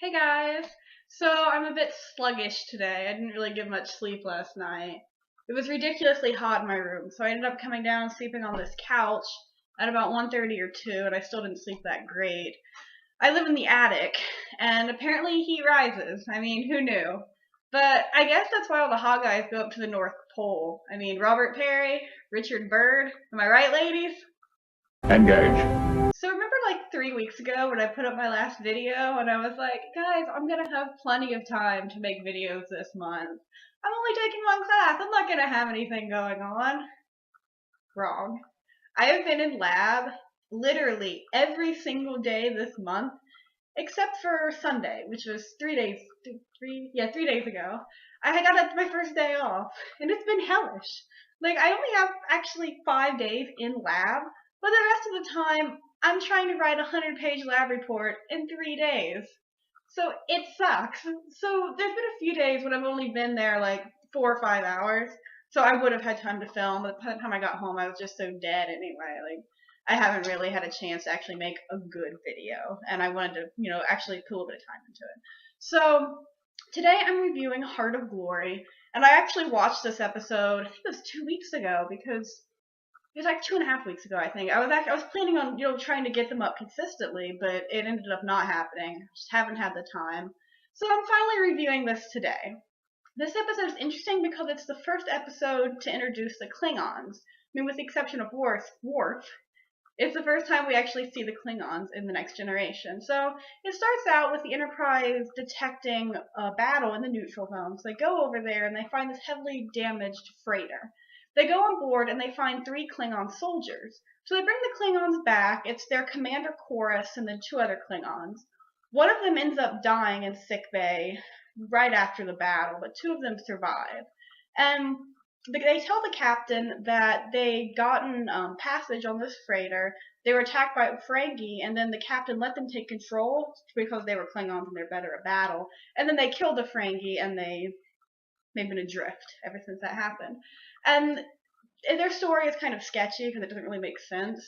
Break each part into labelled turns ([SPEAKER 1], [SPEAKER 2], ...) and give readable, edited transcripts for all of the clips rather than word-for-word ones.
[SPEAKER 1] Hey guys! So I'm a bit sluggish today. I didn't really get much sleep last night. It was ridiculously hot in my room, so I ended up coming down and sleeping on this couch at about 1:30 or 2, and I still didn't sleep that great. I live in the attic, and apparently heat rises. I mean, who knew? But I guess that's why all the hot guys go up to the North Pole. I mean, Robert Peary, Richard Byrd. Am I right, ladies?
[SPEAKER 2] Engage.
[SPEAKER 1] So remember like 3 weeks ago when I put up my last video and I was like, guys, I'm gonna have plenty of time to make videos this month. I'm only taking one class. I'm not gonna have anything going on. Wrong. I have been in lab literally every single day this month except for Sunday, which was 3 days ago. I got my first day off and it's been hellish. Like I only have actually 5 days in lab, but the rest of the time I'm trying to write a 100-page lab report in 3 days. So it sucks. So there's been a few days when I've only been there like 4 or 5 hours. So I would have had time to film, but by the time I got home I was just so dead anyway. Like I haven't really had a chance to actually make a good video, and I wanted to, actually put a little bit of time into it. So today I'm reviewing Heart of Glory, and I actually watched this episode, I think it was 2 weeks ago, because it was like 2.5 weeks ago, I think. I was planning on, trying to get them up consistently, but it ended up not happening. I just haven't had the time. So I'm finally reviewing this today. This episode is interesting because it's the first episode to introduce the Klingons. I mean, with the exception of Worf, it's the first time we actually see the Klingons in The Next Generation. So it starts out with the Enterprise detecting a battle in the neutral zone. So they go over there and they find this heavily damaged freighter. They go on board and they find 3 Klingon soldiers. So they bring the Klingons back. It's their Commander Chorus and then 2 other Klingons. One of them ends up dying in sickbay right after the battle, but 2 of them survive. And they tell the captain that they gotten passage on this freighter. They were attacked by Ferengi, and then the captain let them take control because they were Klingons and they're better at battle. And then they killed the Ferengi, and they've been adrift ever since that happened. And their story is kind of sketchy because it doesn't really make sense.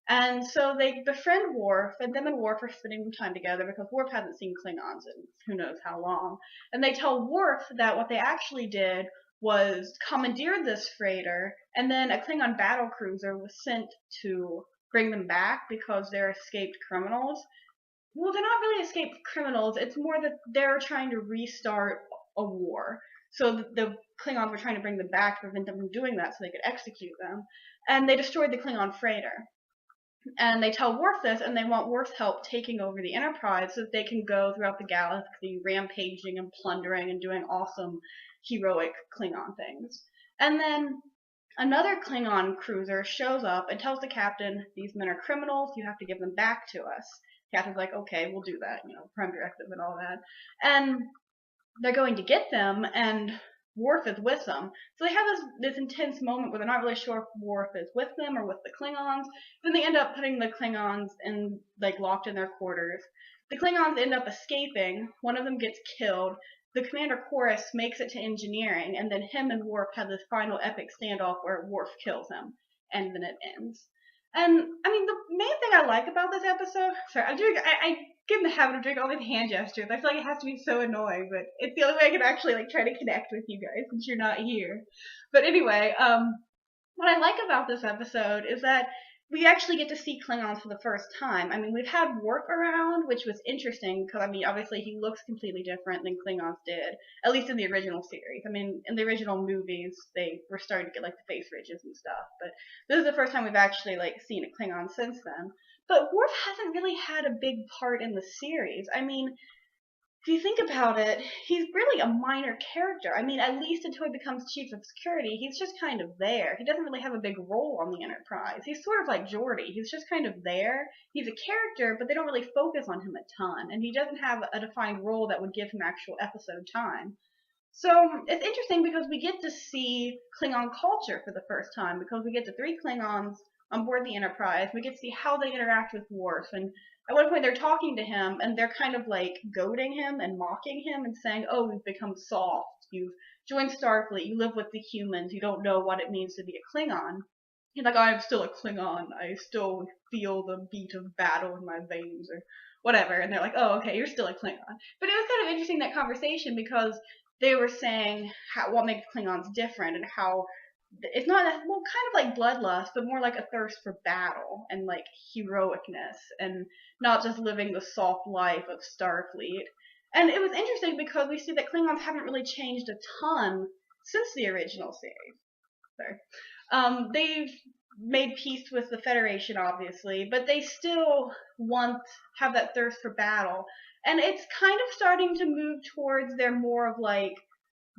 [SPEAKER 1] And so they befriend Worf, and them and Worf are spending time together because Worf hasn't seen Klingons in who knows how long. And they tell Worf that what they actually did was commandeered this freighter, and then a Klingon battle cruiser was sent to bring them back because they're escaped criminals. Well, they're not really escaped criminals. It's more that they're trying to restart a war. So the Klingons were trying to bring them back to prevent them from doing that so they could execute them. And they destroyed the Klingon freighter. And they tell Worf this, and they want Worf's help taking over the Enterprise so that they can go throughout the galaxy rampaging and plundering and doing awesome, heroic Klingon things. And then another Klingon cruiser shows up and tells the captain, these men are criminals, you have to give them back to us. The captain's like, okay, we'll do that, prime directive and all that. And they're going to get them, and Worf is with them. So they have this intense moment where they're not really sure if Worf is with them or with the Klingons. Then they end up putting the Klingons in, locked in their quarters. The Klingons end up escaping. One of them gets killed. The Commander Chorus makes it to engineering, and then him and Worf have this final epic standoff where Worf kills him, and then it ends. And I mean, the main thing I like about this episode, sorry, I get in the habit of doing all these hand gestures. I feel like it has to be so annoying, but it's the only way I can actually try to connect with you guys since you're not here. But anyway, what I like about this episode is that we actually get to see Klingons for the first time. I mean, we've had Worf around, which was interesting because, I mean, obviously he looks completely different than Klingons did, at least in the original series. I mean, in the original movies, they were starting to get, the face ridges and stuff, but this is the first time we've actually, seen a Klingon since then. But Worf hasn't really had a big part in the series. I mean, if you think about it, he's really a minor character. I mean, at least until he becomes Chief of Security, he's just kind of there. He doesn't really have a big role on the Enterprise. He's sort of like Geordi. He's just kind of there. He's a character, but they don't really focus on him a ton. And he doesn't have a defined role that would give him actual episode time. So it's interesting because we get to see Klingon culture for the first time because we get the 3 Klingons on board the Enterprise. We get to see how they interact with Worf, and at one point they're talking to him and they're kind of goading him and mocking him and saying, oh, you've become soft, you've joined Starfleet, you live with the humans, you don't know what it means to be a Klingon. He's like, I'm still a Klingon, I still feel the beat of battle in my veins, or whatever. And they're like, oh, okay, you're still a Klingon. But it was kind of interesting, that conversation, because they were saying what makes Klingons different, and how it's not, well, kind of like bloodlust, but more like a thirst for battle and like heroicness, and not just living the soft life of Starfleet. And it was interesting because we see that Klingons haven't really changed a ton since the original series. They've made peace with the Federation, obviously, but they still have that thirst for battle. And it's kind of starting to move towards they're more of like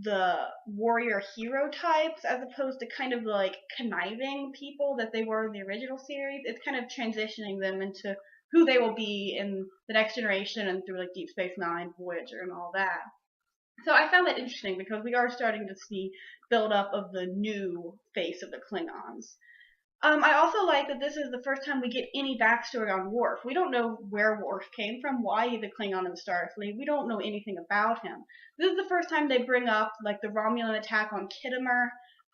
[SPEAKER 1] the warrior hero types, as opposed to kind of like conniving people that they were in the original series. It's kind of transitioning them into who they will be in the Next Generation and through like Deep Space Nine, Voyager, and all that. So I found that interesting because we are starting to see build up of the new face of the Klingons. I also like that this is the first time we get any backstory on Worf. We don't know where Worf came from, why he's a Klingon in Starfleet. We don't know anything about him. This is the first time they bring up like the Romulan attack on Khitomer,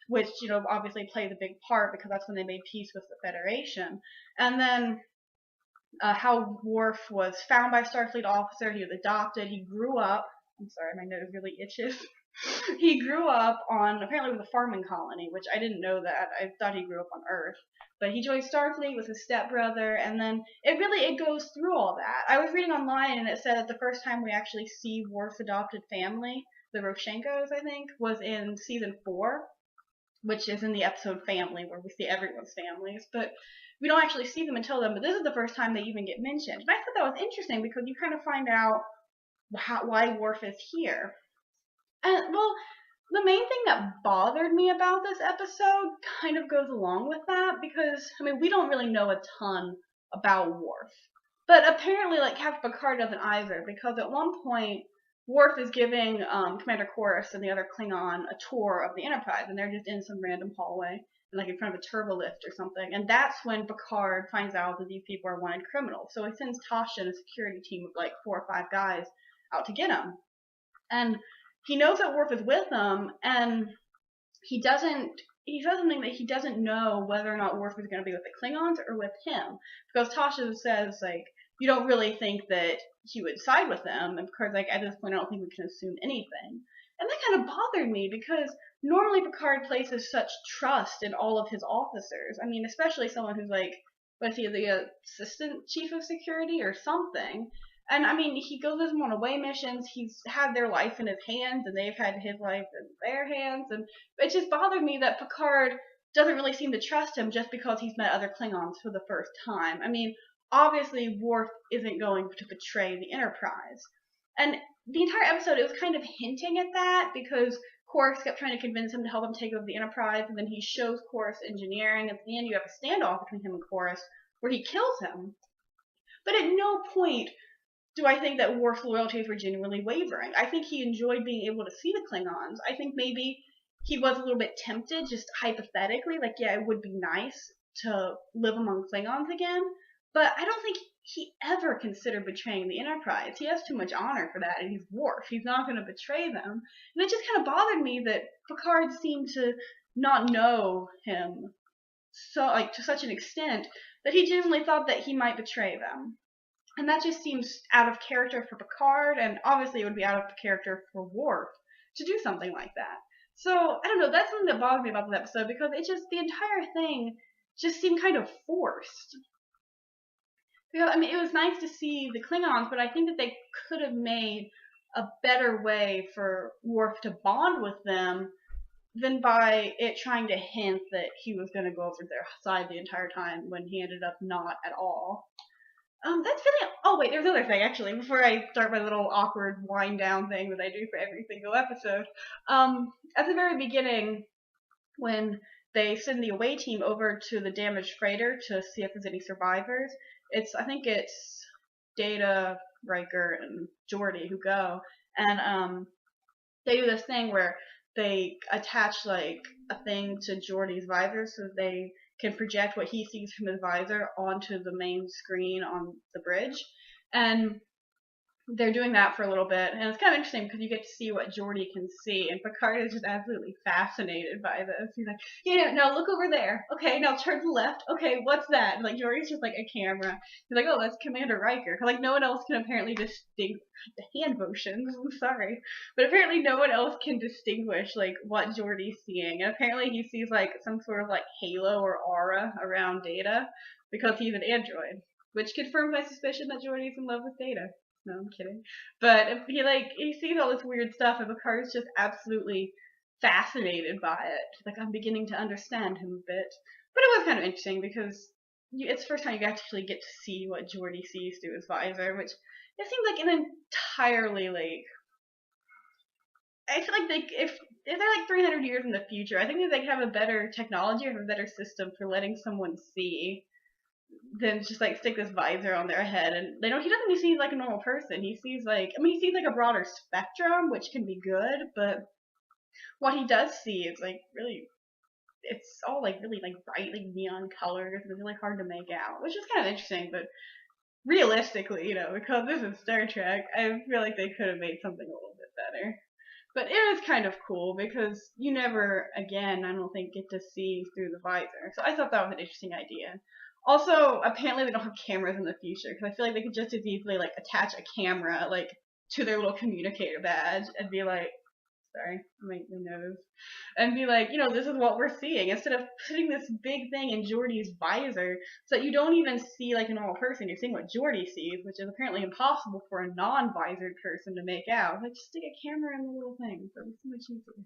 [SPEAKER 1] which, you know, obviously plays a big part because that's when they made peace with the Federation. And then how Worf was found by a Starfleet officer. He was adopted. He grew up. I'm sorry, my nose really itches. He grew up on, apparently, with a farming colony, which I didn't know that. I thought he grew up on Earth. But he joined Starfleet with his stepbrother, and then it goes through all that. I was reading online, and it said that the first time we actually see Worf's adopted family, the Roshenkos, I think, was in season 4, which is in the episode Family, where we see everyone's families. But we don't actually see them until then, but this is the first time they even get mentioned. And I thought that was interesting because you kind of find out why Worf is here. And, well, the main thing that bothered me about this episode kind of goes along with that, because, I mean, we don't really know a ton about Worf. But apparently, like, Captain Picard doesn't either, because at one point, Worf is giving Commander Chorus and the other Klingon a tour of the Enterprise, and they're just in some random hallway, like in front of a turbo lift or something, and that's when Picard finds out that these people are wanted criminals. So he sends Tasha and a security team of like 4 or 5 guys out to get him. And he knows that Worf is with them, and he says something that he doesn't know whether or not Worf is going to be with the Klingons or with him. Because Tasha says, like, you don't really think that he would side with them, and Picard's like, at this point I don't think we can assume anything. And that kind of bothered me, because normally Picard places such trust in all of his officers. I mean, especially someone who's like, what is he, the assistant chief of security or something? And I mean, he goes with them on away missions. He's had their life in his hands, and they've had his life in their hands. And it just bothered me that Picard doesn't really seem to trust him just because he's met other Klingons for the first time. I mean, obviously Worf isn't going to betray the Enterprise. And the entire episode, it was kind of hinting at that, because Chorus kept trying to convince him to help him take over the Enterprise, and then he shows Chorus engineering. At the end, you have a standoff between him and Chorus where he kills him. But at no point do I think that Worf's loyalties were genuinely wavering. I think he enjoyed being able to see the Klingons. I think maybe he was a little bit tempted, just hypothetically, like, yeah, it would be nice to live among Klingons again, but I don't think he ever considered betraying the Enterprise. He has too much honor for that, and he's Worf. He's not going to betray them. And it just kind of bothered me that Picard seemed to not know him so, like, to such an extent that he genuinely thought that he might betray them. And that just seems out of character for Picard, and obviously it would be out of character for Worf to do something like that. So, I don't know, that's something that bothered me about this episode, because the entire thing just seemed kind of forced. Because, I mean, it was nice to see the Klingons, but I think that they could have made a better way for Worf to bond with them than by it trying to hint that he was going to go over their side the entire time, when he ended up not at all. That's really. Oh wait, there's another thing actually. Before I start my little awkward wind down thing that I do for every single episode, at the very beginning, when they send the away team over to the damaged freighter to see if there's any survivors, I think it's Data, Riker, and Geordi who go, and they do this thing where they attach like a thing to Geordi's visor so they can project what he sees from his visor onto the main screen on the bridge. And they're doing that for a little bit, and it's kind of interesting because you get to see what Geordi can see, and Picard is just absolutely fascinated by this. He's like, yeah, now look over there. Okay, now turn to the left. Okay, what's that? And like Geordi's just like a camera. He's like, oh, that's Commander Riker. Like no one else can apparently distinguish the hand motions. I'm sorry, but apparently no one else can distinguish like what Geordi's seeing, and apparently he sees like some sort of like halo or aura around Data because he's an android, which confirms my suspicion that Geordi's in love with Data. No, I'm kidding. But if he sees all this weird stuff, and Picard's just absolutely fascinated by it. Like, I'm beginning to understand him a bit. But it was kind of interesting because it's the first time you actually get to see what Geordi sees through his visor, which it seems like an entirely, like, I feel like if they're like 300 years in the future, I think that they could have a better technology or have a better system for letting someone see than just like stick this visor on their head. And he doesn't see like a normal person. He sees like a broader spectrum, which can be good, but what he does see is like really, it's all like really like bright like neon colors and it's really hard to make out, which is kind of interesting. But realistically, because this is Star Trek, I feel like they could have made something a little bit better. But it was kind of cool because you never again, I don't think, get to see through the visor. So I thought that was an interesting idea. Also, apparently they don't have cameras in the future because I feel like they could just as easily like attach a camera like to their little communicator badge and be like, sorry, my nose, and be like, this is what we're seeing, instead of putting this big thing in Geordi's visor so that you don't even see like a normal person. You're seeing what Geordi sees, which is apparently impossible for a non-visored person to make out. Like, just stick a camera in the little thing. So it's so much easier.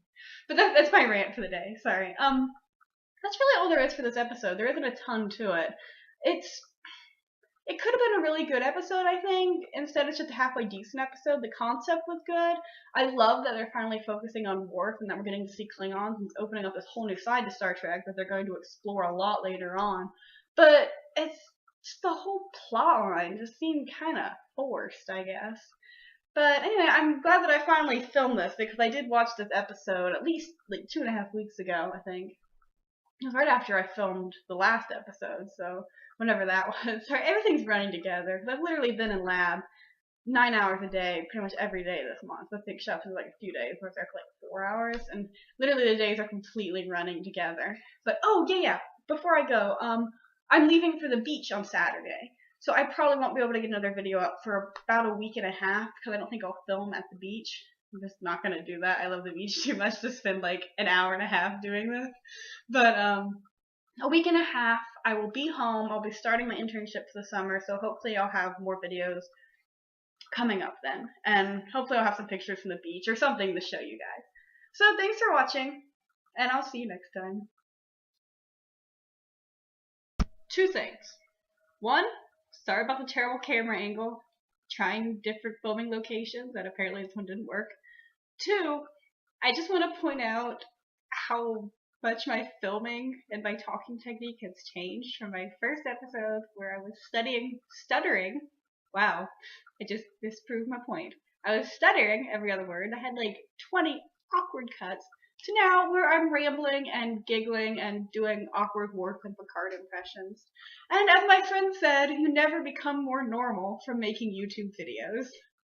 [SPEAKER 1] But that's my rant for the day. Sorry. That's really all there is for this episode. There isn't a ton to it. It could have been a really good episode, I think. Instead, it's just a halfway decent episode. The concept was good. I love that they're finally focusing on Worf and that we're getting to see Klingons and it's opening up this whole new side to Star Trek that they're going to explore a lot later on. But it's just the whole plot line just seemed kind of forced, I guess. But anyway, I'm glad that I finally filmed this because I did watch this episode at least like 2.5 weeks ago, I think. It was right after I filmed the last episode, so whenever that was. Sorry, everything's running together. I've literally been in lab 9 hours a day, pretty much every day this month. I think Chef is like a few days where it's there for like 4 hours, and literally the days are completely running together. But oh yeah, before I go, I'm leaving for the beach on Saturday, so I probably won't be able to get another video up for about a week and a half because I don't think I'll film at the beach. I'm just not gonna do that. I love the beach too much to spend like an hour and a half doing this. But a week and a half, I will be home. I'll be starting my internship for the summer, so hopefully I'll have more videos coming up then. And hopefully I'll have some pictures from the beach or something to show you guys. So thanks for watching, and I'll see you next time. 2 things. 1, sorry about the terrible camera angle. Trying different filming locations, that apparently this one didn't work. 2, I just want to point out how much my filming and my talking technique has changed from my first episode where I was stuttering. Wow, I just disproved my point. I was stuttering every other word. I had like 20 awkward cuts to now where I'm rambling and giggling and doing awkward Worf and Picard impressions. And as my friend said, you never become more normal from making YouTube videos.